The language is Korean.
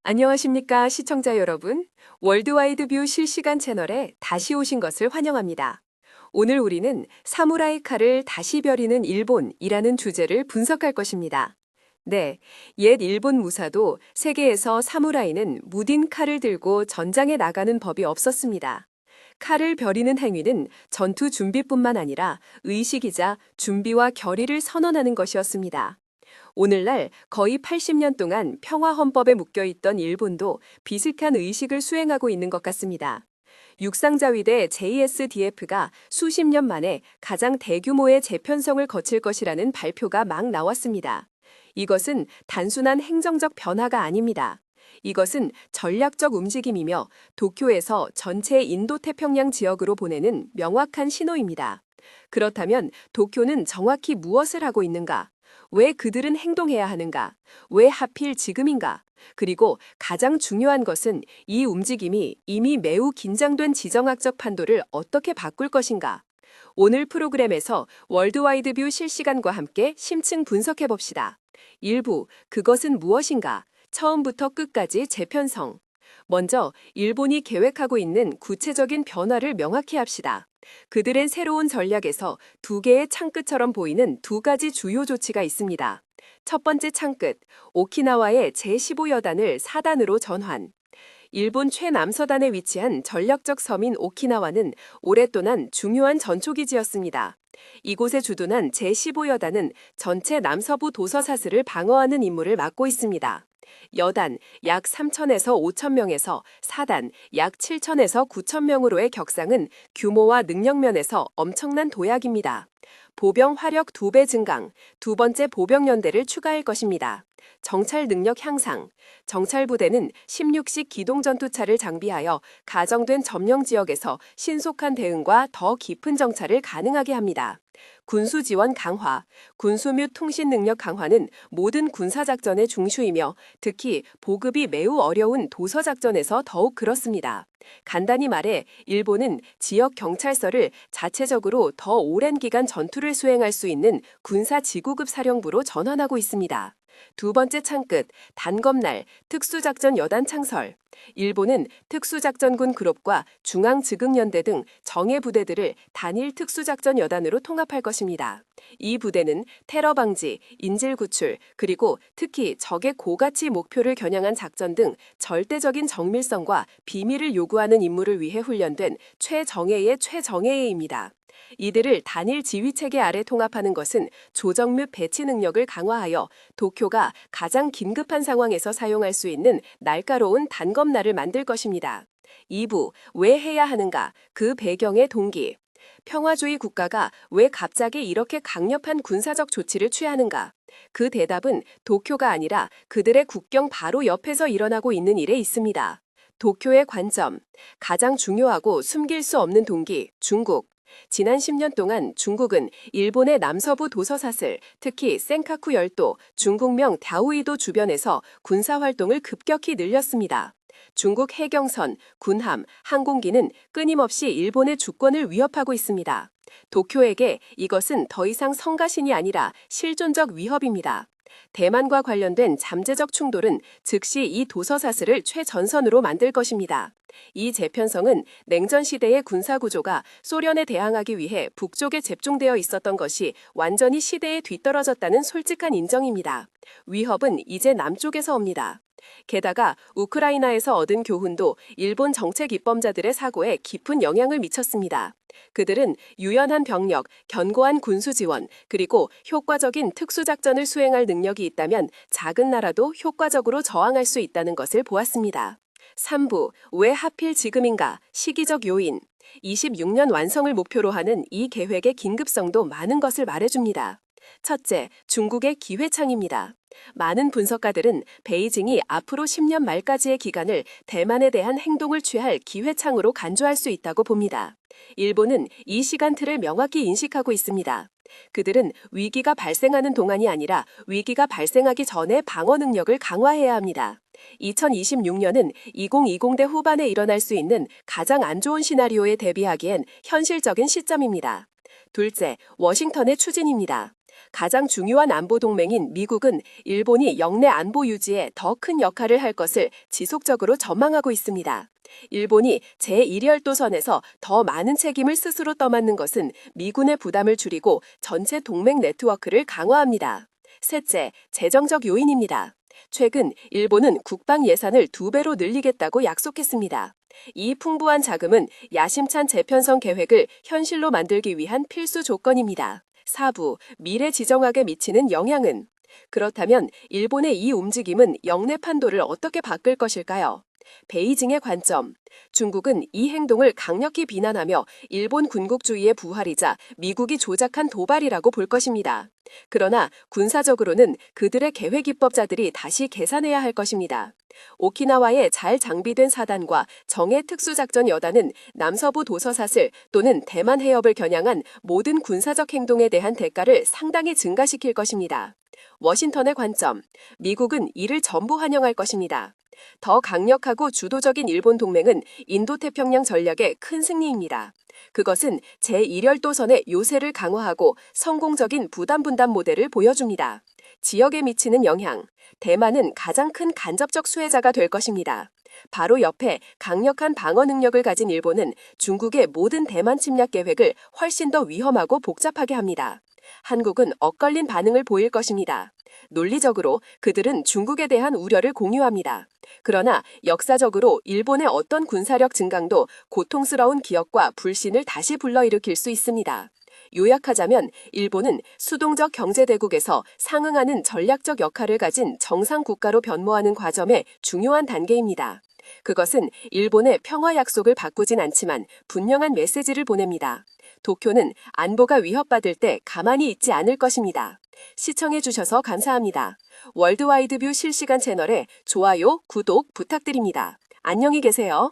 안녕하십니까, 시청자 여러분. 월드와이드 뷰 실시간 채널에 다시 오신 것을 환영합니다. 오늘 우리는 사무라이 칼을 다시 벼리는 일본이라는 주제를 분석할 것입니다. 네, 옛 일본 무사도 세계에서 사무라이는 무딘 칼을 들고 전장에 나가는 법이 없었습니다. 칼을 벼리는 행위는 전투 준비뿐만 아니라 의식이자 준비와 결의를 선언하는 것이었습니다. 오늘날 거의 80년 동안 평화헌법에 묶여있던 일본도 비슷한 의식을 수행하고 있는 것 같습니다. 육상자위대 JSDF가 수십 년 만에 가장 대규모의 재편성을 거칠 것이라는 발표가 막 나왔습니다. 이것은 단순한 행정적 변화가 아닙니다. 이것은 전략적 움직임이며 도쿄에서 전체 인도태평양 지역으로 보내는 명확한 신호입니다. 그렇다면 도쿄는 정확히 무엇을 하고 있는가? 왜 그들은 행동해야 하는가? 왜 하필 지금인가? 그리고 가장 중요한 것은 이 움직임이 이미 매우 긴장된 지정학적 판도를 어떻게 바꿀 것인가? 오늘 프로그램에서 월드와이드 뷰 실시간과 함께 심층 분석해 봅시다. 1부, 그것은 무엇인가? 처음부터 끝까지 재편성. 먼저 일본이 계획하고 있는 구체적인 변화를 명확히 합시다. 그들의 새로운 전략에서 두 개의 창끝처럼 보이는 두 가지 주요 조치가 있습니다. 첫 번째 창끝, 오키나와의 제15여단을 4단으로 전환. 일본 최남서단에 위치한 전략적 섬인 오키나와는 오랫동안 중요한 전초기지였습니다. 이곳에 주둔한 제15여단은 전체 남서부 도서사슬을 방어하는 임무를 맡고 있습니다. 여단 약 3천에서 5천 명에서 사단 약 7천에서 9천 명으로의 격상은 규모와 능력 면에서 엄청난 도약입니다. 보병 화력 2배 증강, 두 번째 보병연대를 추가할 것입니다. 정찰 능력 향상, 정찰부대는 16식 기동전투차를 장비하여 가정된 점령 지역에서 신속한 대응과 더 깊은 정찰을 가능하게 합니다. 군수 지원 강화, 군수 및 통신 능력 강화는 모든 군사작전의 중슈이며 특히 보급이 매우 어려운 도서작전에서 더욱 그렇습니다. 간단히 말해 일본은 지역 경찰서를 자체적으로 더 오랜 기간 전투를 수행할 수 있는 군사지구급 사령부로 전환하고 있습니다. 두 번째 창끝, 단검날, 특수작전 여단 창설. 일본은 특수작전군 그룹과 중앙지극연대 등 정예 부대들을 단일 특수작전 여단으로 통합할 것입니다. 이 부대는 테러 방지, 인질 구출, 그리고 특히 적의 고가치 목표를 겨냥한 작전 등 절대적인 정밀성과 비밀을 요구하는 임무를 위해 훈련된 최정예의 최정예입니다. 이들을 단일 지휘체계 아래 통합하는 것은 조정 및 배치 능력을 강화하여 도쿄가 가장 긴급한 상황에서 사용할 수 있는 날카로운 단검날을 만들 것입니다. 2부, 왜 해야 하는가? 그 배경의 동기. 평화주의 국가가 왜 갑자기 이렇게 강력한 군사적 조치를 취하는가? 그 대답은 도쿄가 아니라 그들의 국경 바로 옆에서 일어나고 있는 일에 있습니다. 도쿄의 관점, 가장 중요하고 숨길 수 없는 동기, 중국. 지난 10년 동안 중국은 일본의 남서부 도서사슬, 특히 센카쿠 열도, 중국명 갸오이도 주변에서 군사활동을 급격히 늘렸습니다. 중국 해경선, 군함, 항공기는 끊임없이 일본의 주권을 위협하고 있습니다. 도쿄에게 이것은 더 이상 성가신이 아니라 실존적 위협입니다. 대만과 관련된 잠재적 충돌은 즉시 이 도서사슬을 최전선으로 만들 것입니다. 이 재편성은 냉전 시대의 군사구조가 소련에 대항하기 위해 북쪽에 집중되어 있었던 것이 완전히 시대에 뒤떨어졌다는 솔직한 인정입니다. 위협은 이제 남쪽에서 옵니다. 게다가 우크라이나에서 얻은 교훈도 일본 정책 입범자들의 사고에 깊은 영향을 미쳤습니다. 그들은 유연한 병력, 견고한 군수 지원, 그리고 효과적인 특수작전을 수행할 능력이 있다면 작은 나라도 효과적으로 저항할 수 있다는 것을 보았습니다. 3부, 왜 하필 지금인가? 시기적 요인. 26년 완성을 목표로 하는 이 계획의 긴급성도 많은 것을 말해줍니다. 첫째, 중국의 기회창입니다. 많은 분석가들은 베이징이 앞으로 10년 말까지의 기간을 대만에 대한 행동을 취할 기회창으로 간주할 수 있다고 봅니다. 일본은 이 시간틀을 명확히 인식하고 있습니다. 그들은 위기가 발생하는 동안이 아니라 위기가 발생하기 전에 방어 능력을 강화해야 합니다. 2026년은 2020대 후반에 일어날 수 있는 가장 안 좋은 시나리오에 대비하기엔 현실적인 시점입니다. 둘째, 워싱턴의 추진입니다. 가장 중요한 안보 동맹인 미국은 일본이 영내 안보 유지에 더 큰 역할을 할 것을 지속적으로 전망하고 있습니다. 일본이 제1열도선에서 더 많은 책임을 스스로 떠맡는 것은 미군의 부담을 줄이고 전체 동맹 네트워크를 강화합니다. 셋째, 재정적 요인입니다. 최근 일본은 국방 예산을 2배로 늘리겠다고 약속했습니다. 이 풍부한 자금은 야심찬 재편성 계획을 현실로 만들기 위한 필수 조건입니다. 4부, 미래 지정학에 미치는 영향은? 그렇다면 일본의 이 움직임은 영내 판도를 어떻게 바꿀 것일까요? 베이징의 관점. 중국은 이 행동을 강력히 비난하며 일본 군국주의의 부활이자 미국이 조작한 도발이라고 볼 것입니다. 그러나 군사적으로는 그들의 계획 입법자들이 다시 계산해야 할 것입니다. 오키나와의 잘 장비된 사단과 정예 특수작전 여단은 남서부 도서사슬 또는 대만 해협을 겨냥한 모든 군사적 행동에 대한 대가를 상당히 증가시킬 것입니다. 워싱턴의 관점. 미국은 이를 전부 환영할 것입니다. 더 강력하고 주도적인 일본 동맹은 인도태평양 전략의 큰 승리입니다. 그것은 제1열도선의 요새를 강화하고 성공적인 부담 분담 모델을 보여줍니다. 지역에 미치는 영향. 대만은 가장 큰 간접적 수혜자가 될 것입니다. 바로 옆에 강력한 방어 능력을 가진 일본은 중국의 모든 대만 침략 계획을 훨씬 더 위험하고 복잡하게 합니다. 한국은 엇갈린 반응을 보일 것입니다. 논리적으로 그들은 중국에 대한 우려를 공유합니다. 그러나 역사적으로 일본의 어떤 군사력 증강도 고통스러운 기억과 불신을 다시 불러일으킬 수 있습니다. 요약하자면 일본은 수동적 경제대국에서 상응하는 전략적 역할을 가진 정상 국가로 변모하는 과정의 중요한 단계입니다. 그것은 일본의 평화 약속을 바꾸진 않지만 분명한 메시지를 보냅니다. 도쿄는 안보가 위협받을 때 가만히 있지 않을 것입니다. 시청해주셔서 감사합니다. 월드와이드뷰 실시간 채널에 좋아요, 구독 부탁드립니다. 안녕히 계세요.